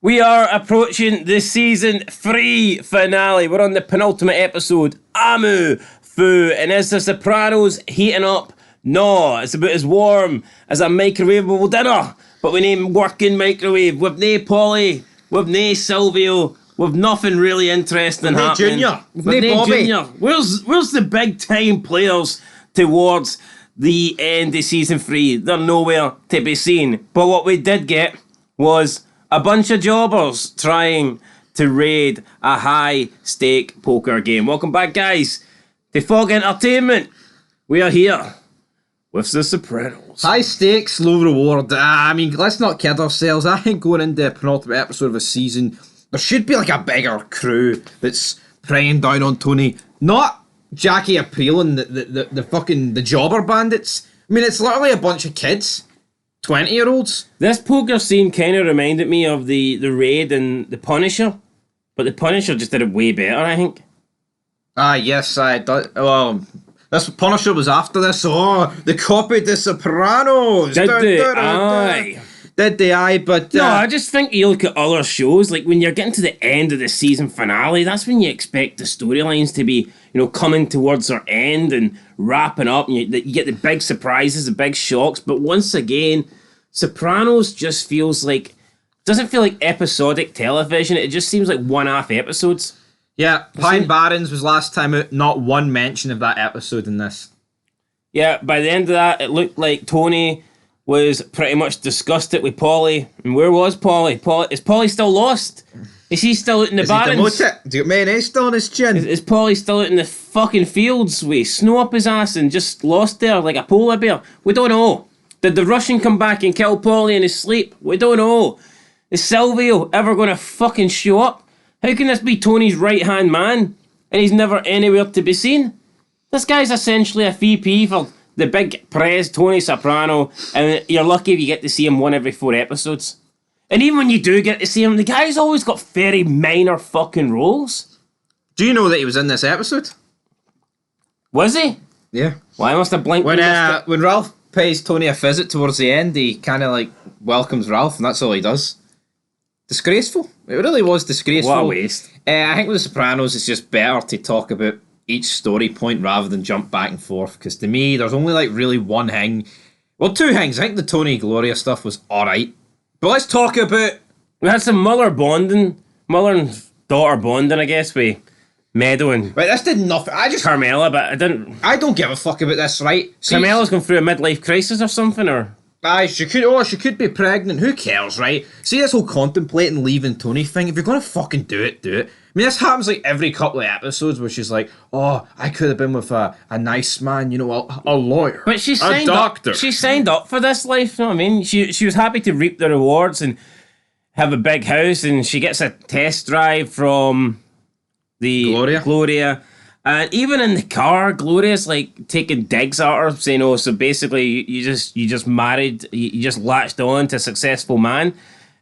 We are approaching the season 3 finale. We're on the penultimate episode, Amour Fou. And is the Sopranos heating up? No, it's about as warm as a microwavable dinner. But we need working microwave. With nae Polly, with nae Silvio, with nothing really interesting happening. Junior. With nae Bobby. Junior. Where's the big time players towards the end of season 3? They're nowhere to be seen. But what we did get was a bunch of jobbers trying to raid a high-stake poker game. Welcome back, guys, to Fog Entertainment. We are here with the Sopranos. High stakes, low reward. Let's not kid ourselves. I think going into the penultimate episode of a season, there should be like a bigger crew that's preying down on Tony. Not Jackie Aprile and the fucking the jobber bandits. I mean, it's literally a bunch of kids. 20-year-olds. This poker scene kind of reminded me of the Raid and the Punisher, but the Punisher just did it way better, I think. Yes, I did. Well, this Punisher was after this. Oh, they copied the Sopranos. Did they? Aye. Did they? Aye, but no, I just think you look at other shows, like when you're getting to the end of the season finale, that's when you expect the storylines to be, coming towards their end and wrapping up, and you get the big surprises, the big shocks. But once again, Sopranos just doesn't feel like episodic television. It just seems like one-off episodes. Yeah, Pine Barrens was last time out. Not one mention of that episode in this. Yeah, by the end of that, it looked like Tony was pretty much disgusted with Polly. And where was Polly? Is Polly still lost? Is he still out in the Barrens? Do you got mayonnaise still on his chin? Is Polly still out in the fucking fields with snow up his ass and just lost there like a polar bear? We don't know. Did the Russian come back and kill Polly in his sleep? We don't know. Is Silvio ever going to fucking show up? How can this be Tony's right-hand man and he's never anywhere to be seen? This guy's essentially a VP for the big prez Tony Soprano, and you're lucky if you get to see him one every 4 episodes. And even when you do get to see him, the guy's always got very minor fucking roles. Do you know that he was in this episode? Was he? Yeah. Well, I must have blinked. When Ralph pays Tony a visit towards the end, he kind of welcomes Ralph, and that's all he does. Disgraceful. It really was disgraceful. What a waste. I think with The Sopranos, it's just better to talk about each story point rather than jump back and forth, because to me, there's only really one thing. Well, 2 things. I think the Tony Gloria stuff was alright. But let's talk about... We had some mother and daughter bonding, I guess, with Meadow and... Right, this did nothing. Carmela, but I don't give a fuck about this, right? Carmela's going through a midlife crisis or something, or... Aye, she could be pregnant. Who cares, right? See this whole contemplating leaving Tony thing? If you're going to fucking do it, do it. I mean, this happens every couple of episodes where she's like, oh, I could have been with a nice man, a lawyer, but she signed a doctor. She signed up for this life, you know what I mean? She was happy to reap the rewards and have a big house, and she gets a test drive from the Gloria. And even in the car, Gloria's taking digs at her, saying, "Oh, so basically you just married, you just latched on to a successful man."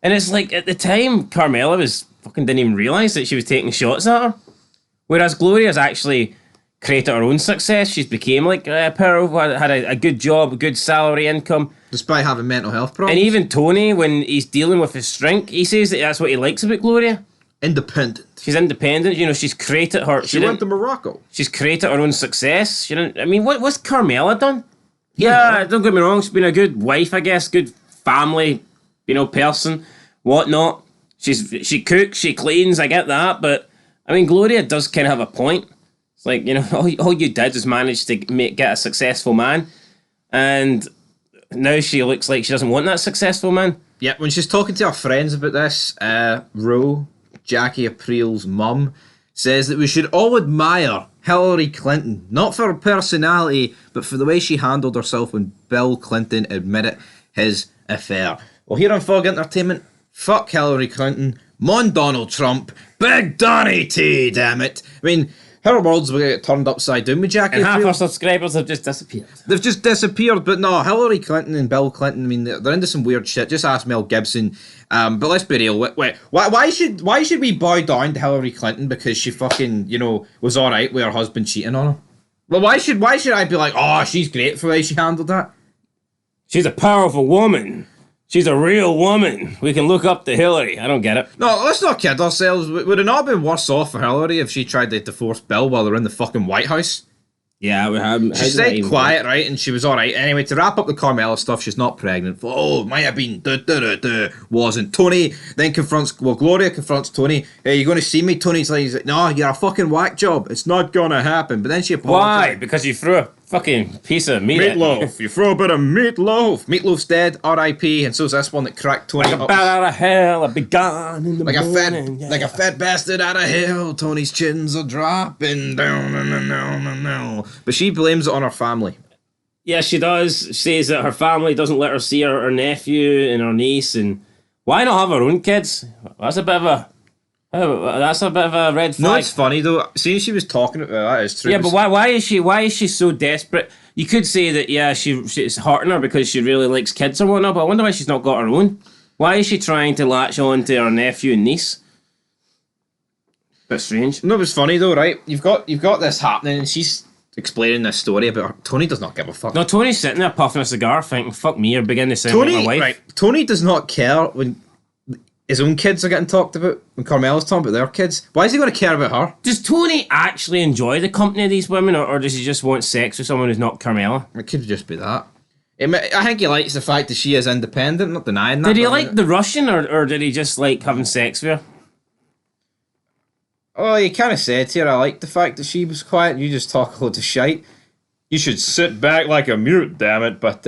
And it's at the time, Carmela didn't even realise that she was taking shots at her. Whereas Gloria's actually created her own success. She's became a power, had a good job, a good salary income. Despite having mental health problems. And even Tony, when he's dealing with his shrink, he says that's what he likes about Gloria. Independent. She's independent. She's created her... She went to Morocco. She's created her own success. She didn't... I mean, what's Carmela done? Yeah, don't get me wrong. She's been a good wife, I guess. Good family, person, whatnot. She cooks, she cleans, I get that. But, I mean, Gloria does kind of have a point. It's all you did was manage to get a successful man. And now she looks like she doesn't want that successful man. Yeah, when she's talking to her friends about this, Ro, Jackie Aprile's mum, says that we should all admire Hillary Clinton, not for her personality, but for the way she handled herself when Bill Clinton admitted his affair. Well, here on Fog Entertainment, fuck Hillary Clinton, mon Donald Trump, Big Donny T, damn it. I mean, her world's going to get turned upside down with Jackie and half Aprile. our subscribers have just disappeared. They've just disappeared, but no, Hillary Clinton and Bill Clinton, I mean, they're into some weird shit. Just ask Mel Gibson. But let's be real. Wait, why should we bow down to Hillary Clinton because she fucking, was alright with her husband cheating on her? Well, why should I be like, oh, she's great for the way she handled that? She's a powerful woman. She's a real woman. We can look up to Hillary. I don't get it. No, let's not kid ourselves. Would it not have been worse off for Hillary if she tried to divorce Bill while they're in the fucking White House? Yeah, we have. She stayed quiet, right? And she was alright. Anyway, to wrap up the Carmela stuff, she's not pregnant. Oh, might have been. Wasn't. Tony then Gloria confronts Tony. Hey, you going to see me? Tony's like, no, you're a fucking whack job. It's not going to happen. But then she apologized. Why? Because you threw a fucking piece of meat at me. Meatloaf. You throw a bit of meatloaf. Meatloaf's dead, R.I.P. And so's this one that cracked Tony like a bat out of hell, I'll be gone in the morning. Like a fat bastard out of hell. Tony's chins are dropping down. But she blames it on her family. Yeah, she does. She says that her family doesn't let her see her nephew and her niece, and why not have her own kids? That's a bit of a red flag. No, it's funny though. Seeing she was talking about that is true. Yeah, but why is she so desperate? You could say that she's hurting her because she really likes kids or whatnot, but I wonder why she's not got her own. Why is she trying to latch on to her nephew and niece? Bit strange. No, it's funny though, right? You've got this happening, and she's explaining this story about her. Tony does not give a fuck. No, Tony's sitting there puffing a cigar, thinking, "Fuck me," or beginning to sound like my wife. Right? Tony does not care when his own kids are getting talked about. When Carmela's talking about their kids, why is he going to care about her? Does Tony actually enjoy the company of these women, or does he just want sex with someone who's not Carmela? It could just be that. I think he likes the fact that she is independent, not denying that. Did he like the Russian, or did he just like having sex with her? Oh, he kind of said to her, I like the fact that she was quiet. You just talk a load of shite. You should sit back like a mute, damn it. But,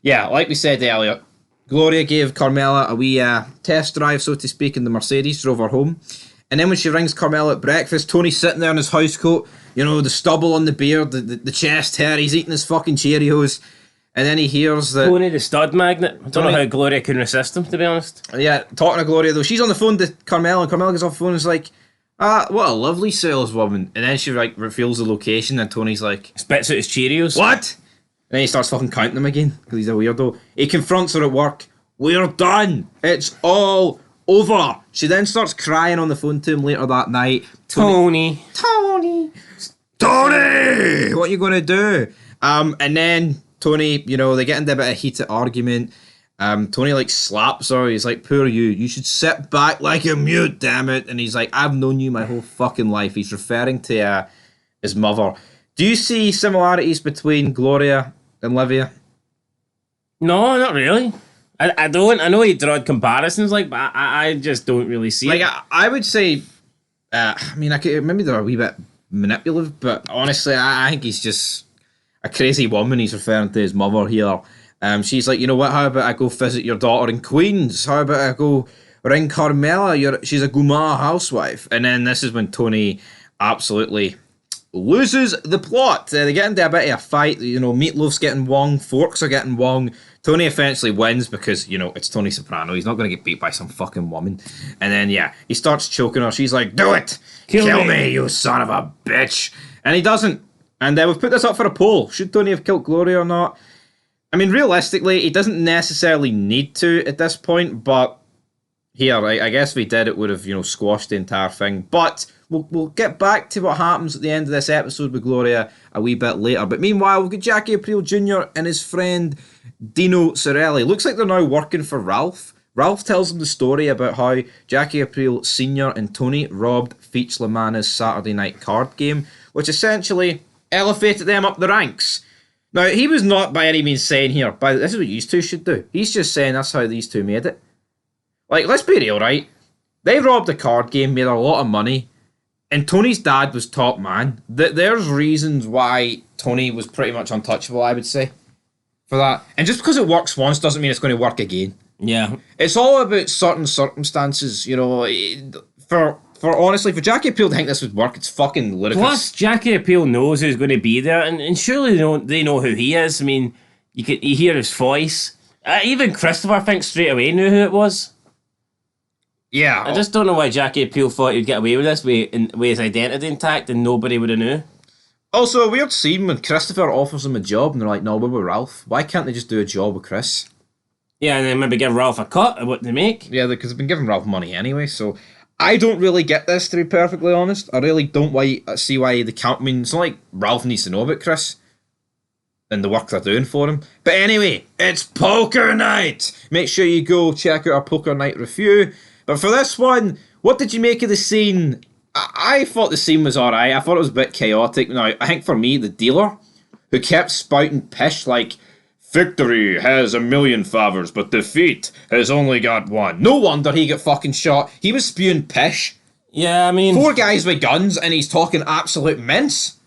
yeah, like we said earlier, Gloria gave Carmela a wee test drive, so to speak, in the Mercedes, drove her home. And then when she rings Carmela at breakfast, Tony's sitting there in his house coat, you know, the stubble on the beard, the chest hair, he's eating his fucking Cheerios. And then he hears that... Tony the stud magnet. I don't know how Gloria can resist him, to be honest. Yeah, talking to Gloria, though. She's on the phone to Carmela, and Carmela gets off the phone and is like, what a lovely saleswoman. And then she like reveals the location, and Tony's like... Spits out his Cheerios. What? And then he starts fucking counting them again, because he's a weirdo. He confronts her at work. We're done. It's all over. She then starts crying on the phone to him later that night. Tony. What are you going to do? And then Tony, you know, they get into a bit of heated argument. Tony like slaps her. He's like, poor you. You should sit back like a mute, damn it. And he's like, I've known you my whole fucking life. He's referring to his mother. Do you see similarities between Gloria and Livia? No, not really. I don't. I know he drawed comparisons, like, but I just don't really see it. I would say, I mean, maybe they're a wee bit manipulative, but honestly, I think he's just a crazy woman. He's referring to his mother here. She's like, you know what, how about I go visit your daughter in Queens? How about I go ring Carmela? She's a Guma housewife. And then this is when Tony absolutely loses the plot. They get into a bit of a fight. You know, Meatloaf's getting wrong, forks are getting wrong. Tony eventually wins because, you know, it's Tony Soprano. He's not going to get beat by some fucking woman. And then, yeah, he starts choking her. She's like, do it! Kill me, you son of a bitch! And he doesn't. And we've put this up for a poll. Should Tony have killed Gloria or not? I mean, realistically, he doesn't necessarily need to at this point, but here, I guess if he did, it would have, you know, squashed the entire thing. But we'll get back to what happens at the end of this episode with Gloria a wee bit later. But meanwhile, we've got Jackie Aprile Jr. and his friend Dino Sorelli. Looks like they're now working for Ralph. Ralph tells them the story about how Jackie Aprile Sr. and Tony robbed Feach Lamanna's Saturday night card game, which essentially elevated them up the ranks. Now, he was not by any means saying here, this is what you two should do. He's just saying that's how these two made it. Like, let's be real, right? They robbed a card game, made a lot of money, and Tony's dad was top man. There's reasons why Tony was pretty much untouchable, I would say, for that. And just because it works once doesn't mean it's going to work again. Yeah. It's all about certain circumstances, you know. Honestly, for Jackie Aprile to think this would work, it's fucking ludicrous. Plus, Jackie Aprile knows who's going to be there, and surely they know who he is. I mean, you hear his voice. Even Christopher, I think, straight away knew who it was. Yeah. I just don't know why Jackie Aprile thought he'd get away with this with his identity intact and nobody would have knew. Also, a weird scene when Christopher offers him a job and they're like, no, we're with Ralph. Why can't they just do a job with Chris? Yeah, and then maybe give Ralph a cut of what they make. Yeah, because they've been giving Ralph money anyway, so... I don't really get this, to be perfectly honest. I really don't see why the count... I mean, it's not like Ralph needs to know about Chris. and the work they're doing for him. But anyway, it's poker night. Make sure you go check out our poker night review. But for this one, what did you make of the scene? I thought the scene was alright. I thought it was a bit chaotic. Now, I think for me, the dealer, who kept spouting pish like, victory has 1,000,000 favors, but defeat has only got one. No wonder he got fucking shot. He was spewing pish. Yeah, I mean... 4 guys with guns, and he's talking absolute mince.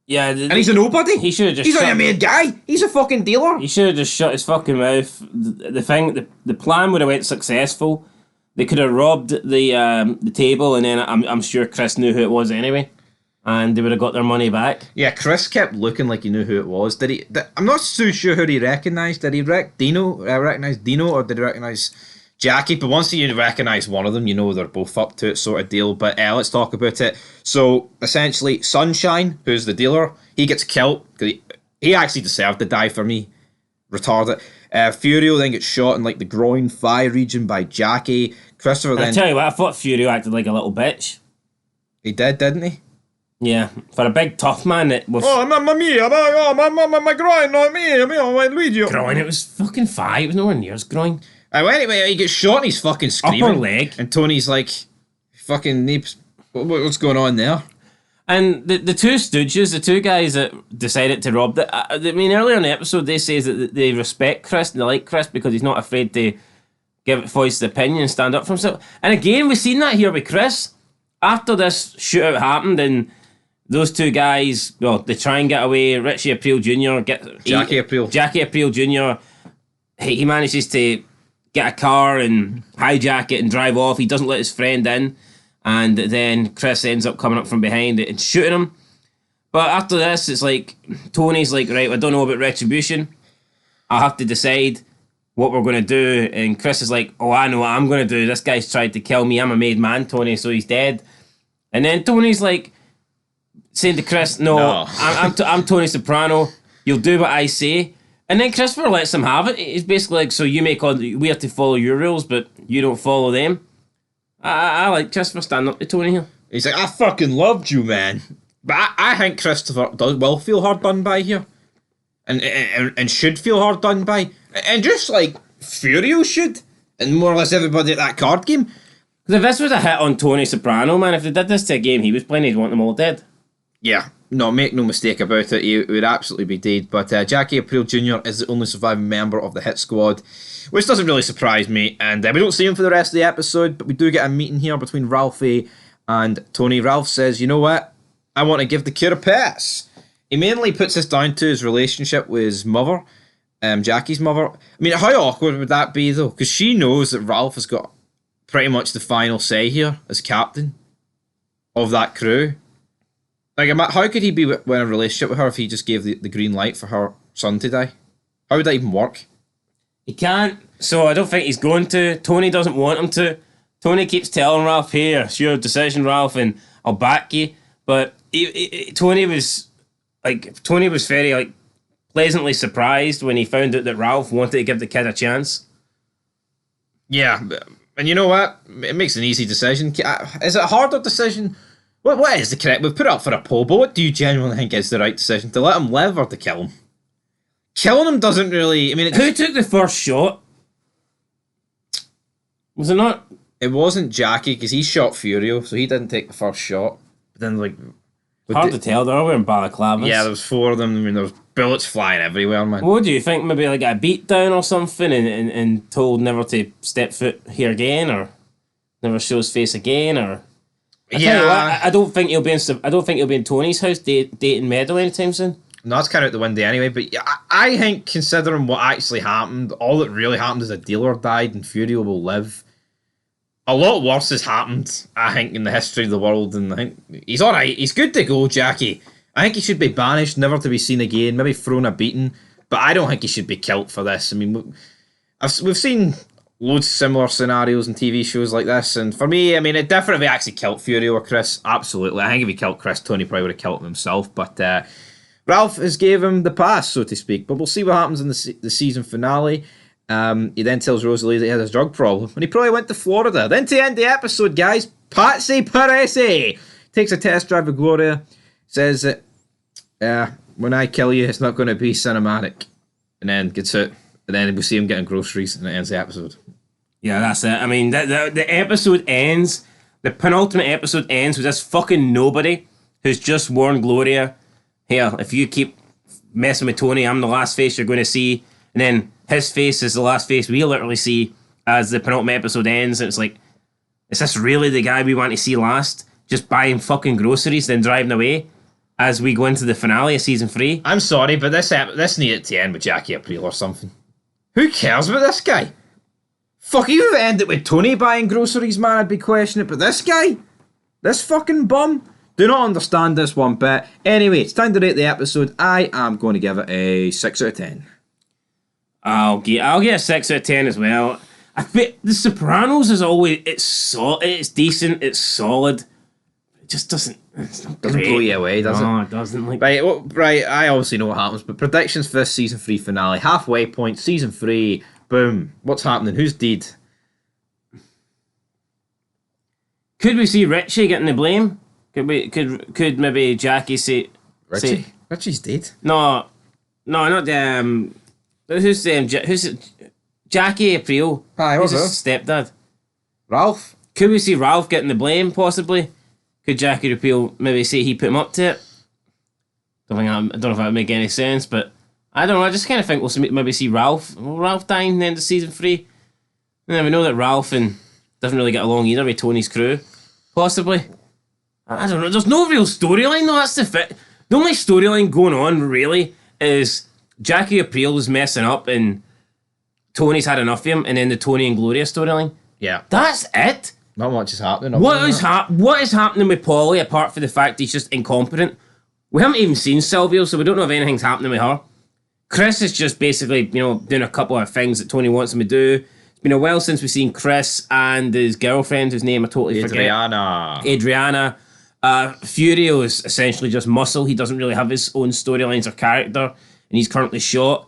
Yeah, and he's a nobody. He should have just. He's not a main guy. He's a fucking dealer. He should have just shut his fucking mouth. The plan would have went successful. They could have robbed the table, and then I'm sure Chris knew who it was anyway, and they would have got their money back. Yeah, Chris kept looking like he knew who it was. Did he? I'm not so sure who he recognised. Did he recognize Dino, or did he recognise Jackie? But once you recognise one of them, you know they're both up to it, sort of deal. But let's talk about it. So essentially, Sunshine, who's the dealer, he gets killed. He actually deserved to die for me. Retarded. Furio then gets shot in like the groin thigh region by Jackie. Christopher then. I tell you what, I thought Furio acted like a little bitch. He did, didn't he? Yeah, for a big tough man that was. Oh, mamma mia! My groin, not me, my Luigi. Groin, it was fucking thigh. It was nowhere near his groin. Anyway, he gets shot and he's fucking screaming. Upper leg. And Tony's like, fucking, what's going on there? And the two stooges, the two guys that decided to rob it. I mean, earlier in the episode, they say that they respect Chris and they like Chris because he's not afraid to voice his opinion and stand up for himself. And again, we've seen that here with Chris. After this shootout happened and those two guys, well, they try and get away. Richie Aprile Jr. Jackie Aprile Jr. He manages to get a car and hijack it and drive off. He doesn't let his friend in. And then Chris ends up coming up from behind it and shooting him. But after this, it's like, Tony's like, right, I don't know about retribution. I have to decide what we're going to do. And Chris is like, oh, I know what I'm going to do. This guy's tried to kill me. I'm a made man, Tony, so he's dead. And then Tony's like, saying to Chris, no. I'm Tony Soprano. You'll do what I say. And then Christopher lets him have it. He's basically like, so we have to follow your rules, but you don't follow them. I like Christopher standing up to Tony here. He's like, I fucking loved you, man. But I think Christopher will feel hard done by here. And should feel hard done by. And just like Furio should. And more or less everybody at that card game. Because if this was a hit on Tony Soprano, man, if they did this to a game he was playing, he'd want them all dead. Yeah. No, make no mistake about it. He would absolutely be dead. But Jackie Aprile Jr. is the only surviving member of the hit squad, which doesn't really surprise me. And we don't see him for the rest of the episode, but we do get a meeting here between Ralphie and Tony. Ralph says, you know what? I want to give the kid a pass. He mainly puts this down to his relationship with his mother, Jackie's mother. I mean, how awkward would that be, though? Because she knows that Ralph has got pretty much the final say here as captain of that crew. Like, how could he be in a relationship with her if he just gave the green light for her son to die? How would that even work? He can't, so I don't think he's going to. Tony doesn't want him to. Tony keeps telling Ralph, hey, it's your decision, Ralph, and I'll back you. But Tony was very pleasantly surprised when he found out that Ralph wanted to give the kid a chance. Yeah, and you know what? It makes an easy decision. Is it a harder decision? What is the correct? We've put it up for a poll, but what do you genuinely think is the right decision? To let him live or to kill him? Killing him doesn't really... I mean, who took the first shot? Was it not? It wasn't Jackie, because he shot Furio, so he didn't take the first shot. But then, like... Hard to tell, they're all wearing balaclavas. Yeah, there was 4 of them. I mean, there was bullets flying everywhere, man. What do you think? Maybe like a beat down or something and told never to step foot here again, or never show his face again, or... I don't think he'll be in Tony's house dating Meadow anytime soon. No, that's kind of out the window anyway. But yeah, I think considering what actually happened, all that really happened is a dealer died and Furio will live. A lot worse has happened, I think, in the history of the world. And I think he's all right. He's good to go, Jackie. I think he should be banished, never to be seen again. Maybe thrown a beating. But I don't think he should be killed for this. I mean, we've seen loads of similar scenarios in TV shows like this, and for me, I mean, it definitely actually killed Furio or Chris. Absolutely, I think if he killed Chris, Tony probably would have killed him himself. But Ralph has gave him the pass, so to speak. But we'll see what happens in the season finale. He then tells Rosalie that he had a drug problem, and he probably went to Florida. Then to end the episode, guys, Patsy Parisi takes a test drive with Gloria, says that when I kill you, it's not going to be cinematic. And then gets out. And then we see him getting groceries and it ends the episode. Yeah, that's it. I mean, the episode ends, the penultimate episode ends with this fucking nobody who's just warned Gloria, here, if you keep messing with Tony, I'm the last face you're going to see. And then his face is the last face we literally see as the penultimate episode ends. And it's like, is this really the guy we want to see last? Just buying fucking groceries, then driving away as we go into the finale of season 3? I'm sorry, but this needed to end with Jackie Aprile or something. Who cares about this guy? Fuck, you would end it with Tony buying groceries, man, I'd be questioning it. But this guy? This fucking bum? Do not understand this one bit. Anyway, it's time to rate the episode. I am going to give it a 6 out of 10. I'll get a 6 out of 10 as well. I think The Sopranos is always... It's decent, it's solid. It just doesn't... It's not doesn't great. blow you away, does it? No, it doesn't. Like... Right, I obviously know what happens, but predictions for this season 3 finale. Halfway point, season 3... Boom. What's happening? Who's dead? Could we see Richie getting the blame? Could maybe Jackie say Richie? Richie's dead. No, not who's Jackie Aprile? Aye, who's his stepdad? Ralph? Could we see Ralph getting the blame possibly? Could Jackie Aprile maybe say he put him up to it? I don't know if that would make any sense, but I don't know, I just kind of think we'll maybe see Ralph dying in the end of season 3. And then we know that Ralph doesn't really get along either with Tony's crew. Possibly. I don't know, there's no real storyline though, that's the fit. The only storyline going on, really, is Jackie Aprile is messing up and Tony's had enough of him, and then the Tony and Gloria storyline. Yeah. That's it. Not much is happening. What is happening with Polly, apart from the fact he's just incompetent? We haven't even seen Silvio, so we don't know if anything's happening with her. Chris is just basically, doing a couple of things that Tony wants him to do. It's been a while since we've seen Chris and his girlfriend, whose name I totally forget. Adriana. Furio is essentially just muscle. He doesn't really have his own storylines or character, and he's currently shot.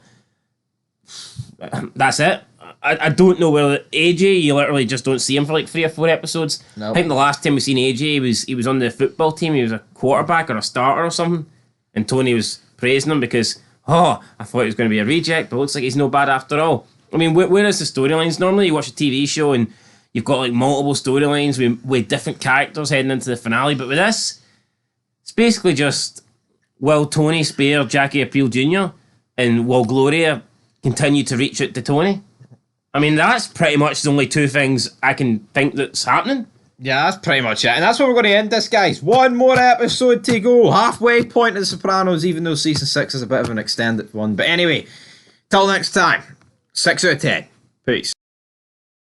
That's it. I don't know where AJ, you literally just don't see him for like 3 or 4 episodes. Nope. I think the last time we seen AJ, he was on the football team. He was a quarterback or a starter or something, and Tony was praising him because, I thought he was going to be a reject, but it looks like he's no bad after all. I mean, where is the storylines? Normally you watch a TV show and you've got like multiple storylines with different characters heading into the finale, but with this, it's basically just, will Tony spare Jackie Aprile Jr. and will Gloria continue to reach out to Tony? I mean, that's pretty much the only 2 things I can think that's happening. Yeah, that's pretty much it. And that's where we're going to end this, guys. 1 more episode to go. Halfway point of The Sopranos, even though season 6 is a bit of an extended one. But anyway, till next time, 6 out of 10. Peace.